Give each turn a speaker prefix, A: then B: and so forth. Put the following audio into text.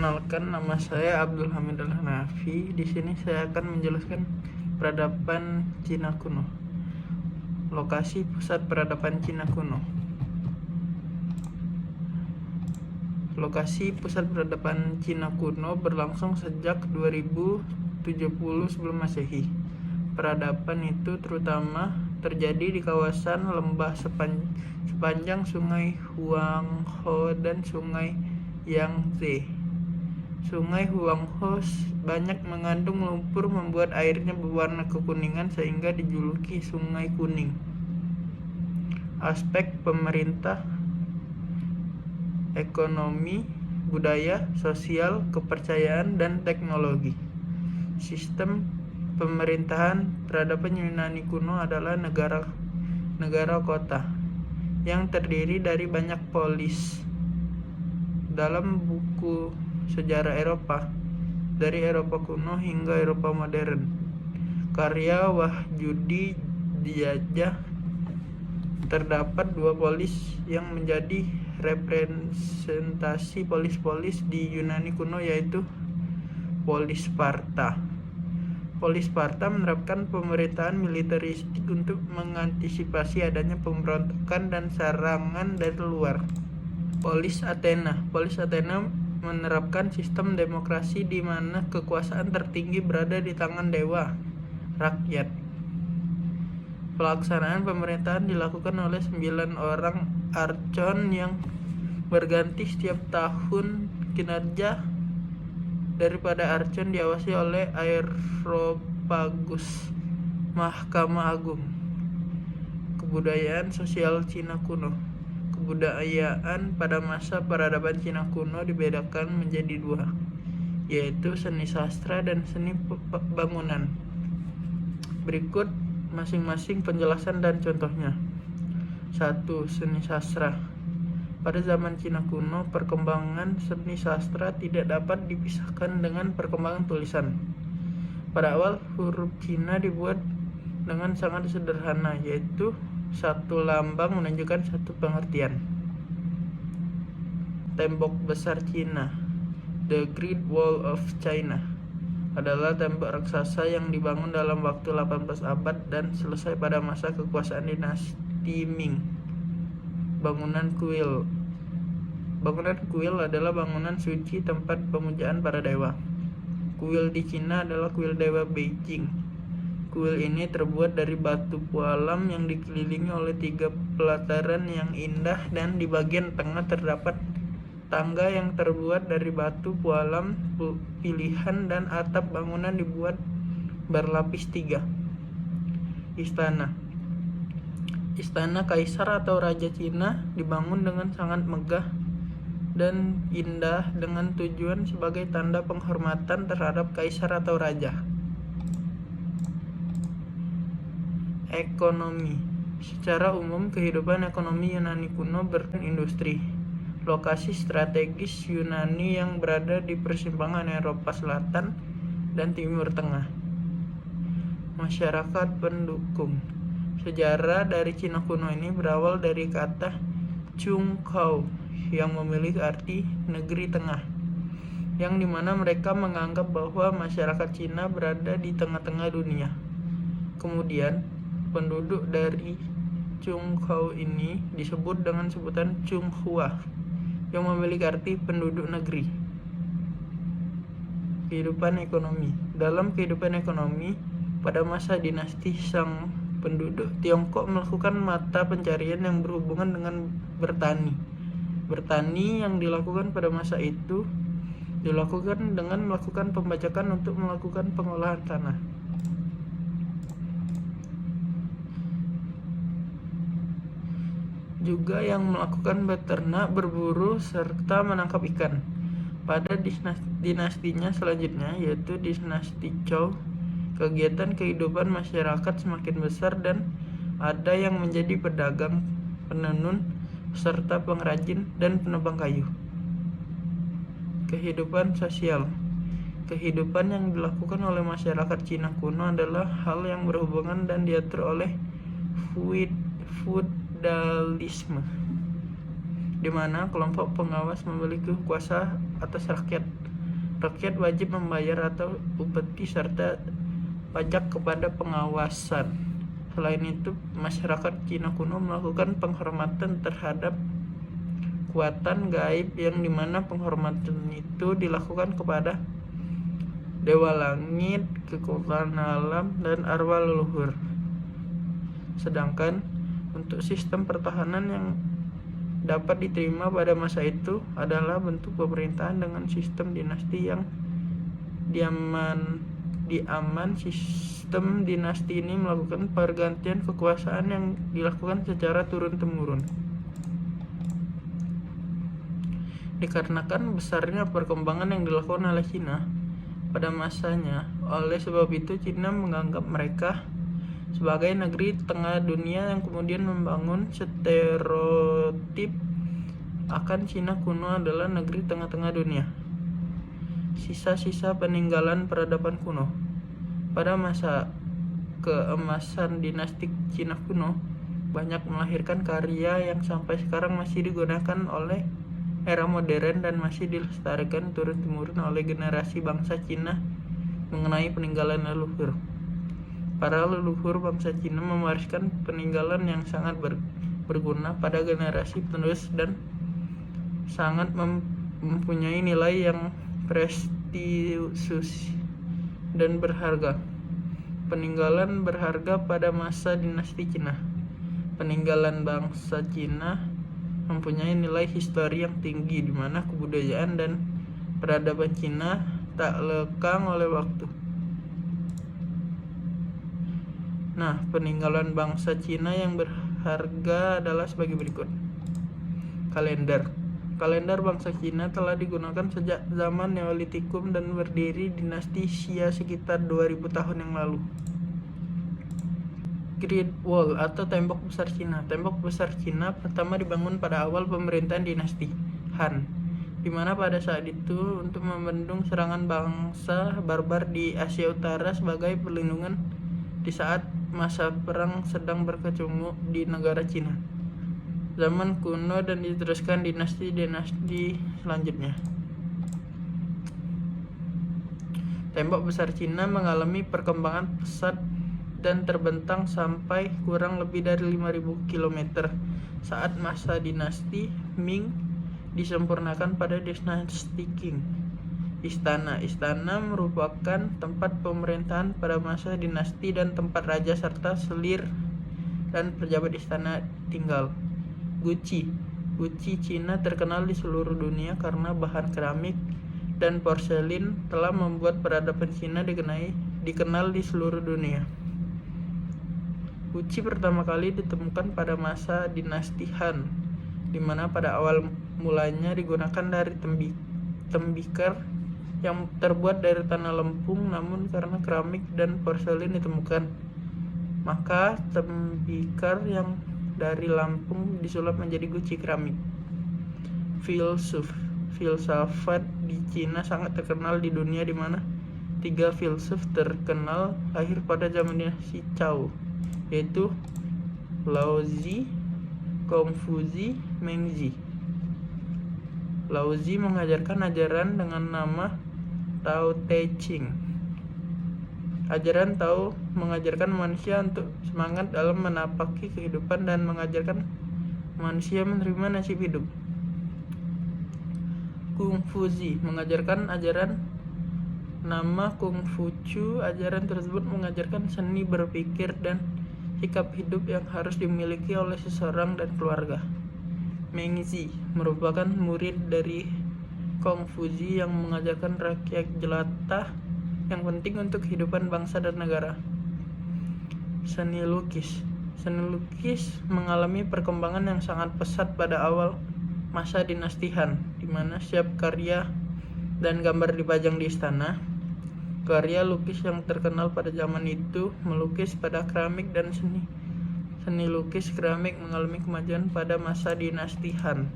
A: Perkenalkan, nama saya Abdul Hamid Al-Hanafi. Di sini saya akan menjelaskan peradaban Cina kuno. Lokasi pusat peradaban Cina kuno. Lokasi pusat peradaban Cina kuno berlangsung sejak 2070 sebelum Masehi. Peradaban itu terutama terjadi di kawasan lembah sepanjang Sungai Huanghe dan Sungai Yangtze. Sungai Huanghe banyak mengandung lumpur membuat airnya berwarna kekuningan sehingga dijuluki Sungai Kuning. Aspek pemerintah, ekonomi, budaya, sosial, kepercayaan, dan teknologi. Sistem pemerintahan peradaban Yunani kuno adalah negara kota yang terdiri dari banyak polis. Dalam buku sejarah Eropa, dari Eropa kuno hingga Eropa modern, karya Wahyudi Dijajah, terdapat 2 polis yang menjadi representasi polis-polis di Yunani kuno, yaitu polis Sparta. Polis Sparta menerapkan pemerintahan militeristik untuk mengantisipasi adanya pemberontakan dan serangan dari luar. Polis Athena menerapkan sistem demokrasi di mana kekuasaan tertinggi berada di tangan dewa rakyat. Pelaksanaan pemerintahan dilakukan oleh 9 orang archon yang berganti setiap tahun. Kinerja daripada archon diawasi oleh Areopagus, Mahkamah Agung. Kebudayaan sosial Cina kuno. Kebudayaan pada masa peradaban Cina kuno dibedakan menjadi 2, yaitu seni sastra dan seni bangunan. Berikut masing-masing penjelasan dan contohnya. 1. Seni sastra. Pada zaman Cina kuno, perkembangan seni sastra tidak dapat dipisahkan dengan perkembangan tulisan. Pada awal, huruf Cina dibuat dengan sangat sederhana, yaitu satu lambang menunjukkan satu pengertian. Tembok besar Cina, The Great Wall of China, adalah tembok raksasa yang dibangun dalam waktu 18 abad dan selesai pada masa kekuasaan dinasti Ming. Bangunan kuil adalah bangunan suci tempat pemujaan para dewa. Kuil di Cina adalah kuil dewa Beijing. Kuil ini terbuat dari batu pualam yang dikelilingi oleh 3 pelataran yang indah, dan di bagian tengah terdapat tangga yang terbuat dari batu pualam pilihan, dan atap bangunan dibuat berlapis 3. Istana kaisar atau raja Cina dibangun dengan sangat megah dan indah dengan tujuan sebagai tanda penghormatan terhadap kaisar atau raja. Ekonomi. Secara umum, kehidupan ekonomi Yunani kuno berindustri. Lokasi strategis Yunani yang berada di persimpangan Eropa Selatan dan Timur Tengah. Masyarakat pendukung. Sejarah dari Cina kuno ini berawal dari kata Chungkao yang memiliki arti negeri tengah, yang dimana mereka menganggap bahwa masyarakat Cina berada di tengah-tengah dunia. Kemudian penduduk dari Chungkao ini disebut dengan sebutan Chunghua yang memiliki arti penduduk negeri. Kehidupan ekonomi. Dalam kehidupan ekonomi, pada masa dinasti Shang, penduduk Tiongkok melakukan mata pencarian yang berhubungan dengan bertani. Bertani yang dilakukan pada masa itu dilakukan dengan melakukan pembajakan untuk melakukan pengolahan tanah. Juga yang melakukan beternak, berburu, serta menangkap ikan. Pada dinastinya selanjutnya, yaitu dinasti Zhou, kegiatan kehidupan masyarakat semakin besar dan ada yang menjadi pedagang, penenun, serta pengrajin dan penebang kayu. Kehidupan sosial. Kehidupan yang dilakukan oleh masyarakat Cina kuno adalah hal yang berhubungan dan diatur oleh feudalisme, di mana kelompok pengawas memiliki kuasa atas rakyat. Rakyat wajib membayar atau upeti serta pajak kepada pengawasan. Selain itu, masyarakat Cina kuno melakukan penghormatan terhadap kekuatan gaib, yang dimana penghormatan itu dilakukan kepada dewa langit, kekuatan alam, dan arwah leluhur. Sedangkan untuk sistem pertahanan yang dapat diterima pada masa itu adalah bentuk pemerintahan dengan sistem dinasti yang diaman. Sistem dinasti ini melakukan pergantian kekuasaan yang dilakukan secara turun-temurun. Dikarenakan besarnya perkembangan yang dilakukan oleh Cina pada masanya, oleh sebab itu Cina menganggap mereka sebagai negeri tengah dunia, yang kemudian membangun stereotip akan Cina kuno adalah negeri tengah-tengah dunia. Sisa-sisa peninggalan peradaban kuno. Pada masa keemasan dinasti Cina kuno, banyak melahirkan karya yang sampai sekarang masih digunakan oleh era modern dan masih dilestarikan turun-temurun oleh generasi bangsa Cina mengenai peninggalan leluhur. Para leluhur bangsa Cina mewariskan peninggalan yang sangat berguna pada generasi penerus dan sangat mempunyai nilai yang prestisius dan berharga. Peninggalan berharga pada masa dinasti Cina. Peninggalan bangsa Cina mempunyai nilai histori yang tinggi, di mana kebudayaan dan peradaban Cina tak lekang oleh waktu. Nah, peninggalan bangsa Cina yang berharga adalah sebagai berikut. Kalender. Kalender bangsa Cina telah digunakan sejak zaman Neolitikum dan berdiri dinasti Xia sekitar 2000 tahun yang lalu. Great Wall atau Tembok Besar Cina. Tembok Besar Cina pertama dibangun pada awal pemerintahan dinasti Han, di mana pada saat itu untuk membendung serangan bangsa barbar di Asia Utara sebagai perlindungan di saat masa perang sedang berkecamuk di negara Cina zaman kuno, dan diteruskan dinasti-dinasti selanjutnya. Tembok Besar Cina mengalami perkembangan pesat dan terbentang sampai kurang lebih dari 5.000 km saat masa dinasti Ming disempurnakan pada dinasti Qing. Istana merupakan tempat pemerintahan pada masa dinasti dan tempat raja serta selir dan pejabat istana tinggal. Guci Cina terkenal di seluruh dunia karena bahan keramik dan porselin telah membuat peradaban Cina dikenal di seluruh dunia. Guci pertama kali ditemukan pada masa dinasti Han, di mana pada awal mulanya digunakan dari tembikar yang terbuat dari tanah lempung, namun karena keramik dan porselin ditemukan, maka tembikar yang dari Lampung disulap menjadi guci keramik. Filsafat di Cina sangat terkenal di dunia, di mana 3 filsuf terkenal lahir pada zaman dinasti Zhou, yaitu Laozi, Kongfuzi, Mengzi. Laozi mengajarkan ajaran dengan nama Tao Te Ching. Ajaran Tao mengajarkan manusia untuk semangat dalam menapaki kehidupan dan mengajarkan manusia menerima nasib hidup. Kongfuzi mengajarkan ajaran nama Kongfucu. Ajaran tersebut mengajarkan seni berpikir dan sikap hidup yang harus dimiliki oleh seseorang dan keluarga. Mengzi merupakan murid dari Kongfuzi yang mengajarkan rakyat jelata yang penting untuk kehidupan bangsa dan negara. Seni lukis mengalami perkembangan yang sangat pesat pada awal masa dinasti Han, di mana setiap karya dan gambar dipajang di istana. Karya lukis yang terkenal pada zaman itu melukis pada keramik, dan seni lukis keramik mengalami kemajuan pada masa dinasti Han.